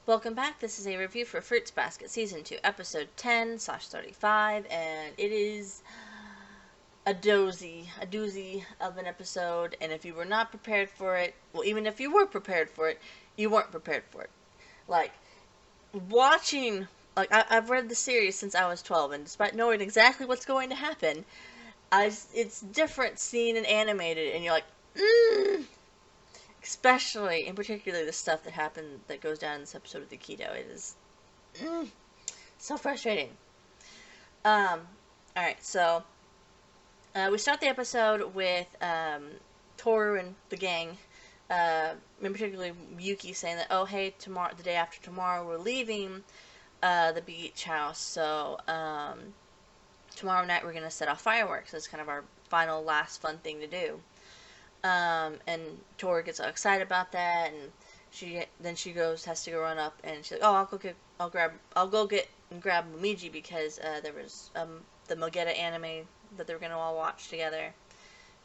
Welcome back. This is a review for Fruits Basket Season 2, Episode 10/35, and it is a doozy of an episode, and if you were not prepared for it, well, even if you were prepared for it, you weren't prepared for it. Like, I've read the series since I was 12, and despite knowing exactly what's going to happen, it's different seeing it animated, and you're like, especially, in particular, the stuff that goes down in this episode of the Akito. It is so frustrating. Alright, so we start the episode with Toru and the gang, in particular Yuki, saying that, oh, hey, tomorrow, the day after tomorrow, we're leaving the beach house, so tomorrow night we're going to set off fireworks. That's kind of our final, last fun thing to do. And Toru gets all excited about that, and she has to go run up, and she's like, oh, I'll go get and grab Momiji, because there was the Mogeta anime that they were gonna all watch together. And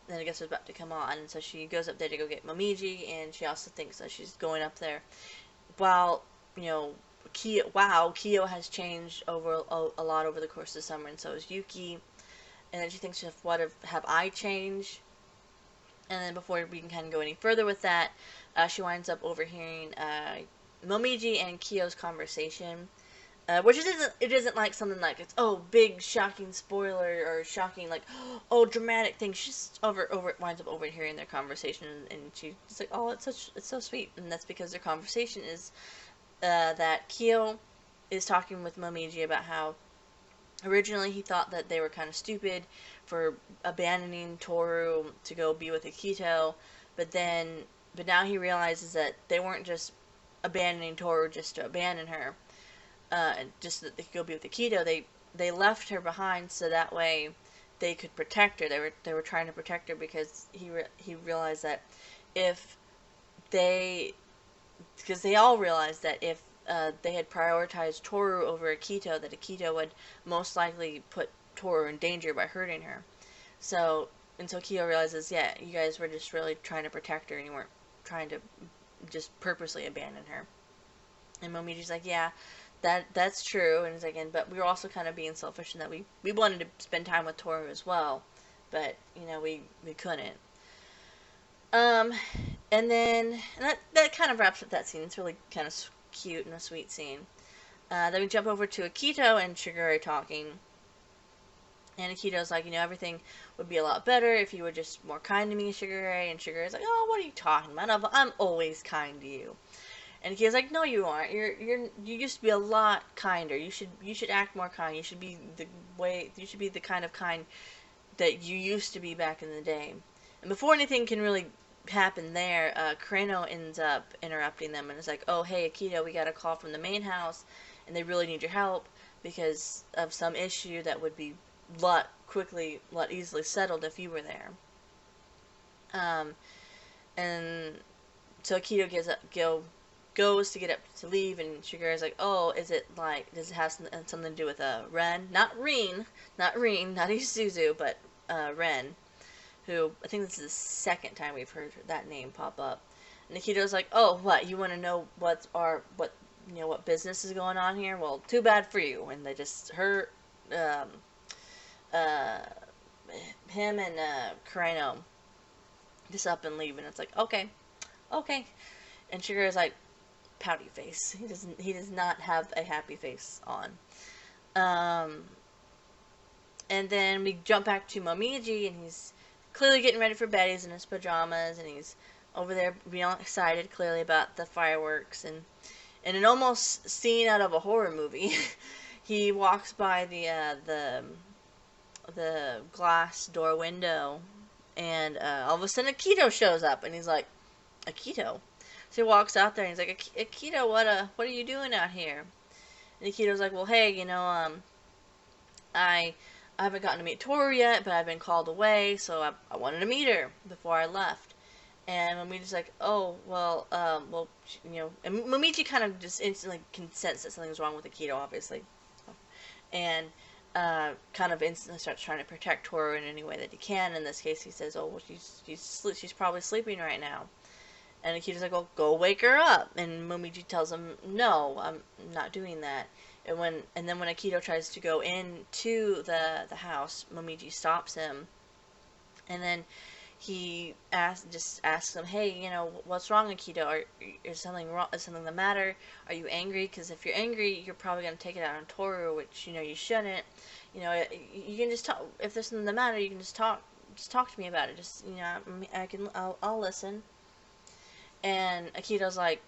then I guess it was about to come on, and so she goes up there to go get Momiji, and she also thinks that she's going up there while, Kyo has changed a lot over the course of the summer, and so has Yuki. And then she thinks, what have I changed? And then before we can kind of go any further with that, she winds up overhearing Momiji and Kyo's conversation, which isn't like something like it's big shocking spoiler or shocking dramatic thing. She just winds up overhearing their conversation, and she's like, oh, it's so sweet. And that's because their conversation is that Kyo is talking with Momiji about how originally he thought that they were kind of stupid for abandoning Toru to go be with Akito, but now he realizes that they weren't just abandoning Toru just to abandon her, just so that they could go be with Akito. They left her behind so that way they could protect her. They were trying to protect her because he realized that because they all realized that if they had prioritized Toru over Akito, that Akito would most likely put Toru in danger by hurting her. So Kyo realizes, yeah, you guys were just really trying to protect her, and you weren't trying to just purposely abandon her. And Momiji's like, yeah, that's true. And he's like, but we were also kind of being selfish in that we wanted to spend time with Toru as well, but we couldn't. And that kind of wraps up that scene. It's really kind of cute and a sweet scene. Then we jump over to Akito and Shigure talking. And Akito's like, everything would be a lot better if you were just more kind to me, Shigure. And Shigure's like, oh, what are you talking about? I'm always kind to you. And Akito's like, no, you aren't. You used to be a lot kinder. You should act more kind. You should be the kind of kind that you used to be back in the day. And before anything can really happen there, Kureno ends up interrupting them and is like, oh, hey, Akito, we got a call from the main house, and they really need your help because of some issue that would be a lot easily settled if you were there. And so Akito goes to get up to leave, and Shigure's like, oh, does it have something to do with Ren? Not Rin, not Isuzu, but Ren, who I think this is the second time we've heard that name pop up. And Akito's like, oh, what, you want to know what business is going on here? Well, too bad for you. And they just him and Kureno just up and leave, and it's like, okay. And Shigure's like, pouty face. He does not have a happy face on. And then we jump back to Momiji, and he's clearly getting ready for bed. He's in his pajamas, and he's over there being all excited, clearly, about the fireworks. And in an almost scene out of a horror movie, he walks by the glass door window, and all of a sudden Akito shows up, and he's like, Akito? So he walks out there, and he's like, Akito, what are you doing out here? And Akito's like, well, hey, I haven't gotten to meet Toru yet, but I've been called away, so I wanted to meet her before I left. And Momiji's like, oh, well, and Momiji kind of just instantly can sense that something's wrong with Akito, obviously. And kind of instantly starts trying to protect Toru in any way that he can. In this case, he says, oh, well, she's probably sleeping right now. And Akito's like, well, go wake her up. And Momiji tells him, no, I'm not doing that. And then when Akito tries to go into the house, Momiji stops him. And then just asks him, hey, what's wrong, Akito? Is something wrong? Is something the matter? Are you angry? Because if you're angry, you're probably gonna take it out on Toru, which you shouldn't. You can just talk. If there's something the matter, you can just talk. Just talk to me about it. Just I'll listen. And Akito's like,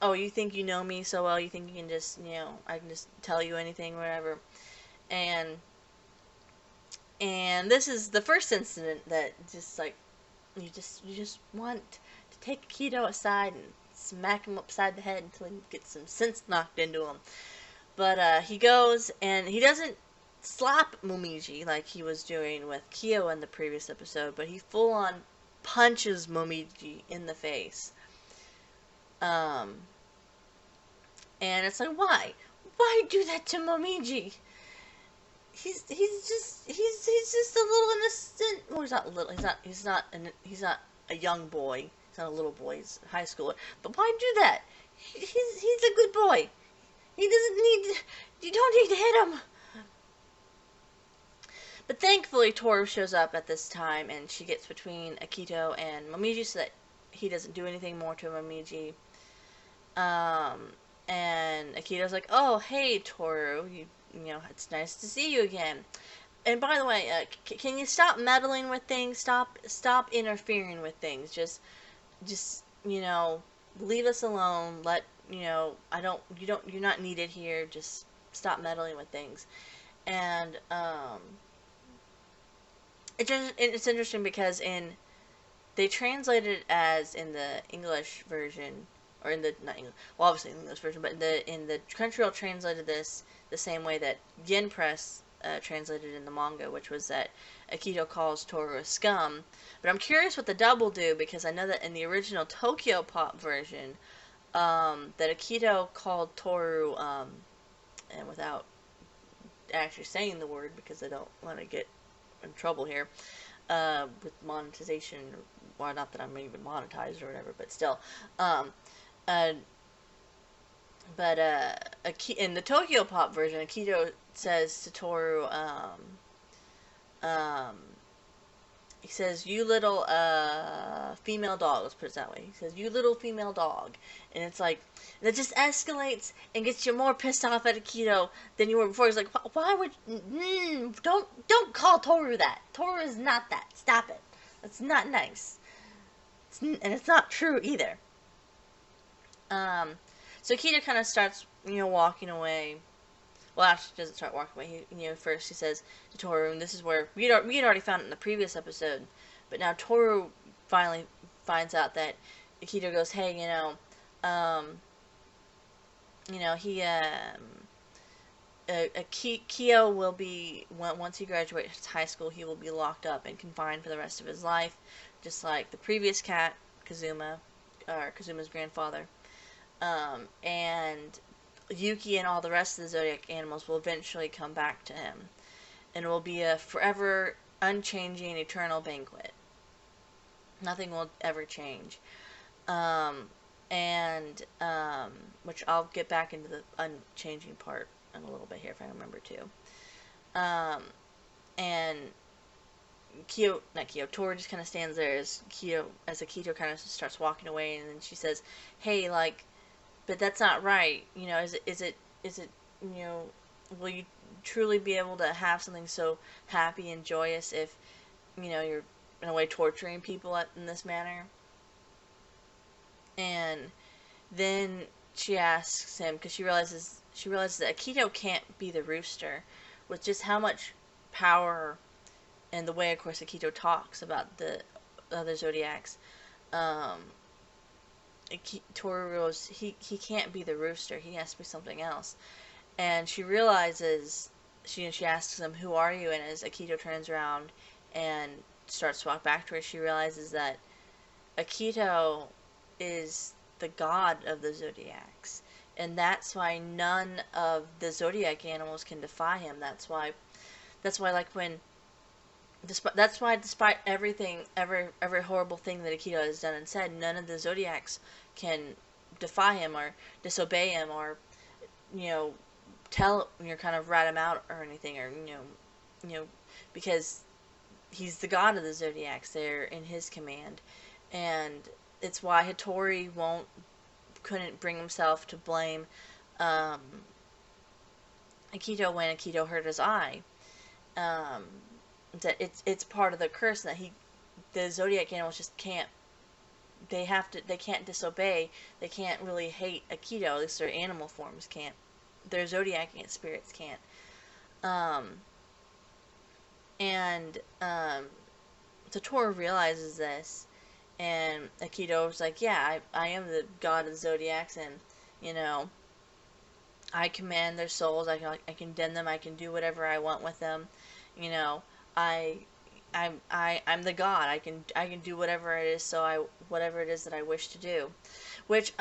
oh, you think you know me so well? You think you can just I can just tell you anything, whatever. And this is the first incident that just like you just want to take Akito aside and smack him upside the head until he gets some sense knocked into him. But he goes and he doesn't slap Momiji like he was doing with Kyo in the previous episode, but he full on punches Momiji in the face. And it's like, why? Why do that to Momiji? He's just a little innocent. Well, he's not little. He's not a young boy. He's not a little boy. He's a high schooler. But why do that? He's a good boy. He doesn't need. You don't need to hit him. But thankfully, Toru shows up at this time, and she gets between Akito and Momiji so that he doesn't do anything more to Momiji. And Akito's like, oh, hey, Toru, it's nice to see you again. And by the way, can you stop meddling with things? Stop interfering with things. Just, leave us alone. You're not needed here. Just stop meddling with things. And, it's interesting because they translated it as in the English version, or in the, not English, well, obviously in the English version, but in the Crunchyroll translated this the same way that Yen Press translated in the manga, which was that Akito calls Toru a scum. But I'm curious what the dub will do, because I know that in the original Tokyo Pop version, that Akito called Toru, and without actually saying the word, because I don't want to get in trouble here, with monetization, well, not that I'm even monetized or whatever, but still, in the Tokyo Pop version, Akito says to Toru, he says, you little, female dog, let's put it that way. He says, you little female dog. And it's like, that just escalates and gets you more pissed off at Akito than you were before. He's like, why would, don't call Toru that. Toru is not that. Stop it. That's not nice. And it's not true either. So Akito kind of starts, walking away. Well, actually, doesn't start walking away. First he says to Toru, and this is where we had already found it in the previous episode, but now Toru finally finds out that Akito goes, hey, Kyo will be, once he graduates high school, he will be locked up and confined for the rest of his life, just like the previous cat, Kazuma, or Kazuma's grandfather. And Yuki and all the rest of the Zodiac animals will eventually come back to him. And it will be a forever, unchanging, eternal banquet. Nothing will ever change. Which I'll get back into the unchanging part in a little bit here if I remember to. And Toru just kind of stands there as Akito kind of starts walking away, and then she says, hey, but that's not right. Is it, will you truly be able to have something so happy and joyous if, you're in a way torturing people in this manner? And then she asks him, because she realizes that Akito can't be the rooster, with just how much power and the way, of course, Akito talks about the other Zodiacs. Toru goes, he can't be the rooster. He has to be something else. And she realizes, she asks him, who are you? And as Akito turns around and starts to walk back to her, she realizes that Akito is the god of the Zodiacs. And that's why none of the Zodiac animals can defy him. That's why like when That's why, despite everything, every horrible thing that Akito has done and said, none of the Zodiacs can defy him or disobey him or, you know, kind of rat him out or anything, or you know, because he's the god of the Zodiacs. They're in his command, and it's why Hattori couldn't bring himself to blame um, Akito when Akito hurt his eye. Um, that it's part of the curse that the Zodiac animals just can't. They can't disobey. They can't really hate Akito. At least their animal forms can't. Their Zodiac spirits can't. Um, and Totoro realizes this, and Akito's like, yeah, I am the god of the Zodiacs, and, you know, I command their souls. I condemn them. I can do whatever I want with them. You know, I I'm the god. I can do whatever it is. Whatever it is that I wish to do, which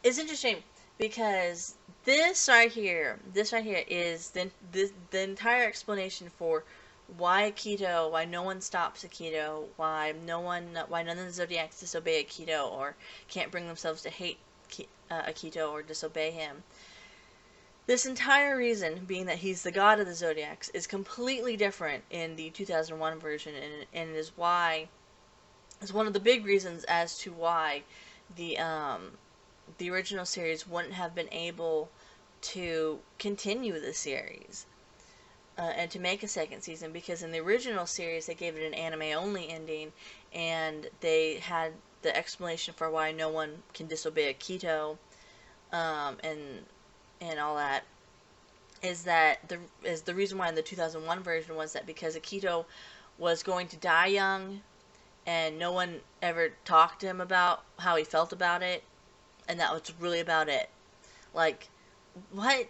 is interesting because this right here is the entire explanation for why no one stops Akito, why none of the Zodiacs disobey Akito or can't bring themselves to hate Akito or disobey him. This entire reason, being that he's the god of the Zodiacs, is completely different in the 2001 version, and is one of the big reasons as to why the original series wouldn't have been able to continue the series and to make a second season, because in the original series they gave it an anime only ending, and they had the explanation for why no one can disobey Akito, and all that is the reason why in the 2001 version was that because Akito was going to die young, and no one ever talked to him about how he felt about it, and that was really about it. Like, what?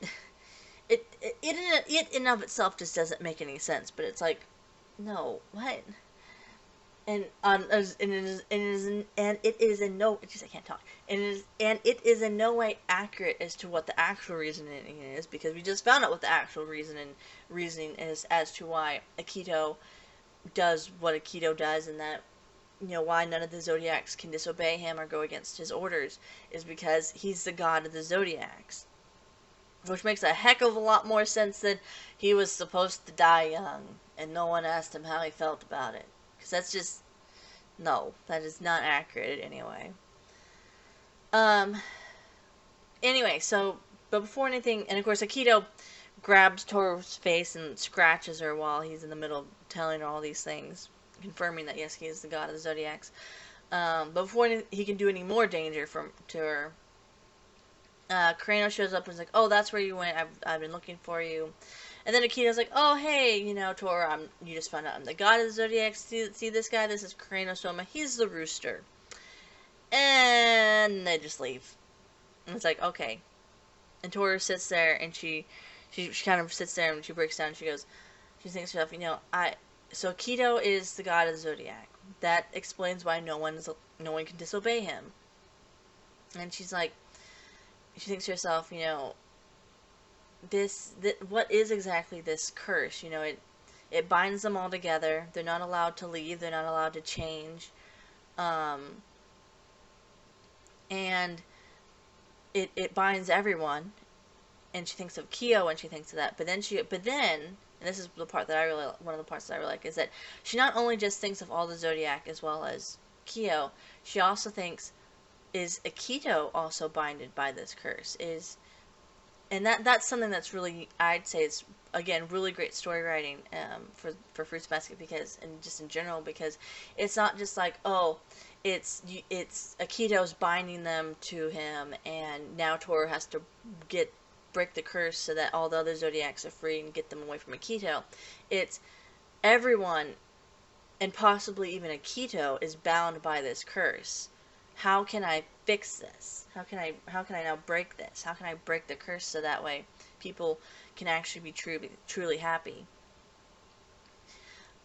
It in of itself just doesn't make any sense. But it's like, no, what? It is in no, I can't talk. And it is in no way accurate as to what the actual reasoning is, because we just found out what the actual reasoning is as to why Akito does what Akito does, and that, you know, why none of the Zodiacs can disobey him or go against his orders is because he's the god of the Zodiacs. Which makes a heck of a lot more sense than he was supposed to die young and no one asked him how he felt about it. Because that's just, no, that is not accurate anyway. Um, anyway, so, but before anything, and of course Akito grabs Toro's face and scratches her while he's in the middle of telling her all these things, confirming that yes, he is the god of the Zodiacs. But before he can do any more danger to her, Kureno shows up and is like, "Oh, that's where you went. I've been looking for you." And then Akito's like, "Oh, hey, you know, Tora, you just found out I'm the god of the Zodiac. See this guy? This is Kureno Soma. He's the rooster." And they just leave. And it's like, okay. And Tora sits there, and she kind of sits there, and she breaks down, and she thinks to herself, you know, so Akito is the god of the Zodiac. That explains why no one can disobey him. And she thinks to herself, you know, what is exactly this curse? You know, it binds them all together. They're not allowed to leave. They're not allowed to change. And it binds everyone. And she thinks of Kyo when she thinks of that. But then, and this is one of the parts that I really like, is that she not only just thinks of all the Zodiac as well as Kyo, she also thinks, is Akito also binded by this curse? And that's something that's really, I'd say, it's again really great story writing for Fruits Basket, because, and just in general, because it's not just like, oh, it's Akito's binding them to him, and now Toru has to break the curse so that all the other Zodiacs are free and get them away from Akito. It's everyone, and possibly even Akito, is bound by this curse. How can I fix this? How can I now break this? How can I break the curse so that way people can actually be truly happy?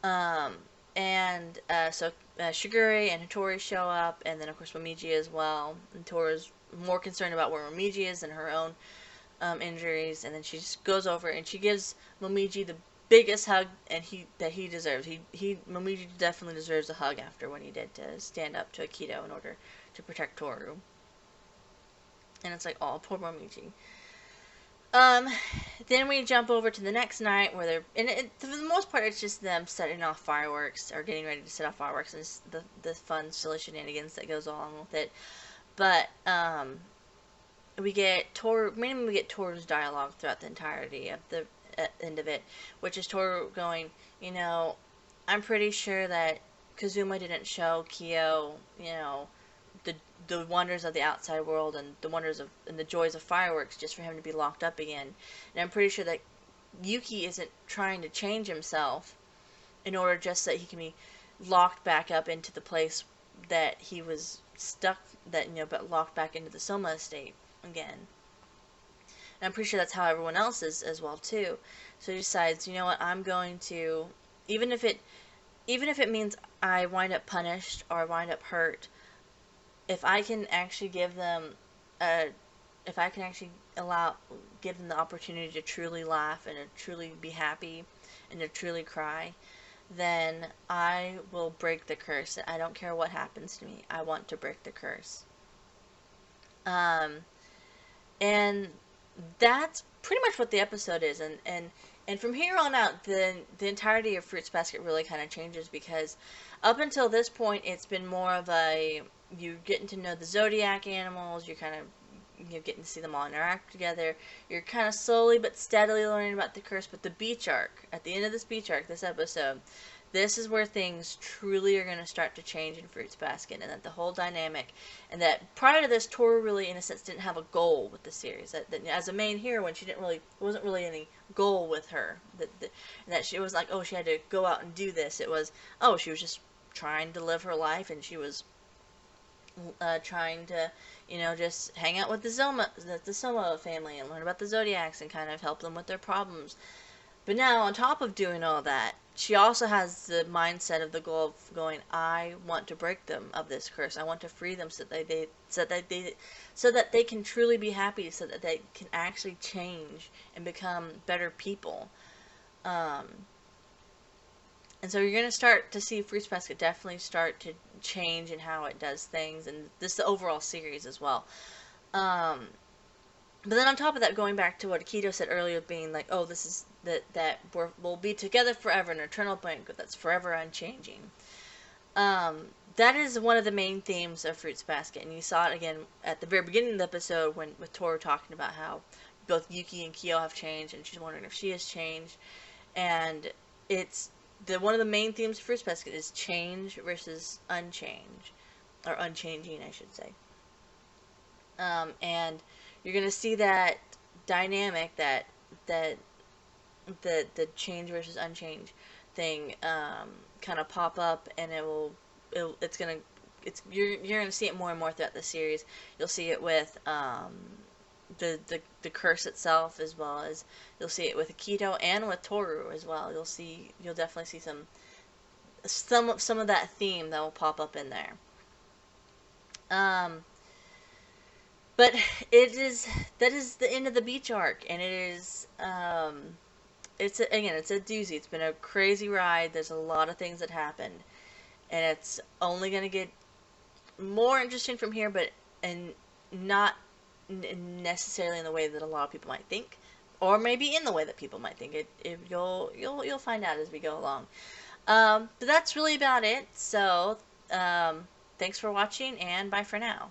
So Shigure and Hattori show up, and then of course Momiji as well. And Tora's more concerned about where Momiji is than her own injuries, and then she just goes over and she gives Momiji biggest hug and he deserves. He Momiji definitely deserves a hug after what he did to stand up to Akito in order to protect Toru. And it's like, oh, poor Momiji. Um, then we jump over to the next night where they're, and for the most part, it's just them setting off fireworks or getting ready to set off fireworks and the fun, silly shenanigans that goes along with it. But we get mainly we get Toru's dialogue throughout the entirety of the end of it, which is Toru going, I'm pretty sure that Kazuma didn't show Kyo, the the wonders of the outside world and the wonders of and the joys of fireworks just for him to be locked up again. And I'm pretty sure that Yuki isn't trying to change himself in order just so that he can be locked back up into the place that he was stuck but locked back into the Soma state again. And I'm pretty sure that's how everyone else is as well too. So he decides, you know what, I'm going to, even if it means I wind up punished or I wind up hurt, if I can actually give them if I can actually give them the opportunity to truly laugh and to truly be happy and to truly cry, then I will break the curse. I don't care what happens to me. I want to break the curse. And that's pretty much what the episode is. And from here on out, the entirety of Fruits Basket really kind of changes, because up until this point, it's been more of a, you're getting to know the Zodiac animals, you're kind of getting to see them all interact together. You're kind of slowly but steadily learning about the curse. But the beach arc, at the end of this beach arc, this episode, this is where things truly are going to start to change in Fruits Basket, and that the whole dynamic, and that prior to this, Toru really, in a sense, didn't have a goal with the series. That as a main heroine, she wasn't really any goal with her. And that she was like, oh, she had to go out and do this. It was, oh, she was just trying to live her life, and she was trying to, just hang out with the Soma family and learn about the Zodiacs and kind of help them with their problems. But now, on top of doing all that, she also has the mindset of the goal of going, I want to break them of this curse. I want to free them so that they can truly be happy, so that they can actually change and become better people. And so you're going to start to see Fruits Basket definitely start to change in how it does things, and this the overall series as well. But then on top of that, going back to what Akito said earlier, being like, oh, this is that we'll be together forever, an eternal bond that's forever unchanging. That is one of the main themes of Fruits Basket, and you saw it again at the very beginning of the episode with Toru talking about how both Yuki and Kyo have changed, and she's wondering if she has changed. And it's one of the main themes of Fruits Basket is change versus unchange, or unchanging, I should say. And you're gonna see that dynamic, that the change versus unchange thing kind of pop up, and you're gonna see it more and more throughout the series. You'll see it with the curse itself, as well as you'll see it with Akito and with Toru as well. You'll definitely see some of that theme that will pop up in there. But that is the end of the beach arc, and it is it's a doozy. It's been a crazy ride. There's a lot of things that happened, and it's only going to get more interesting from here, and not necessarily in the way that a lot of people might think, or maybe in the way that people might think. You'll find out as we go along. But that's really about it. So thanks for watching, and bye for now.